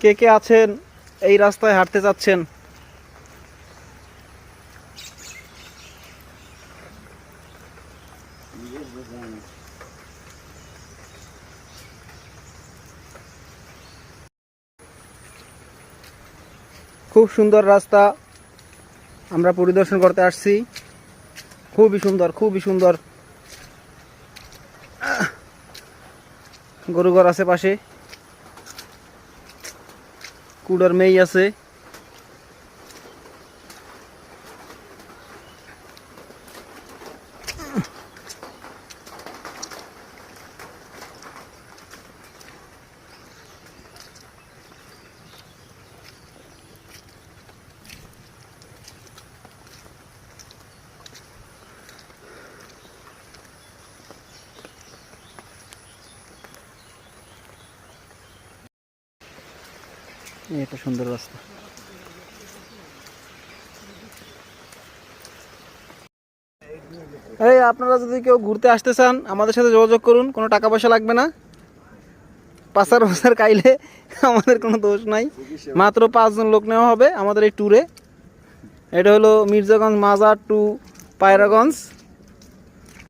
কে কে আছেন এই রাস্তায় হাঁটতে চাচ্ছেন? খুব সুন্দর রাস্তা, আমরা পরিদর্শন করতে আসছি। খুবই সুন্দর, খুবই সুন্দর। গরুঘর আছে পাশে, কুড়ার মেই আছে। এটা সুন্দর রাস্তা। এই আপনারা যদি কেউ ঘুরতে আসতে চান আমাদের সাথে যোগাযোগ করুন, কোনো টাকা পয়সা লাগবে না। পাচার পাচার কাইলে আমাদের কোনো দোষ নাই। মাত্র 5 জন লোক নেওয়া হবে আমাদের এই ট্যুরে। এটা হলো মির্জাগঞ্জ মাজার টু পায়রাগঞ্জ।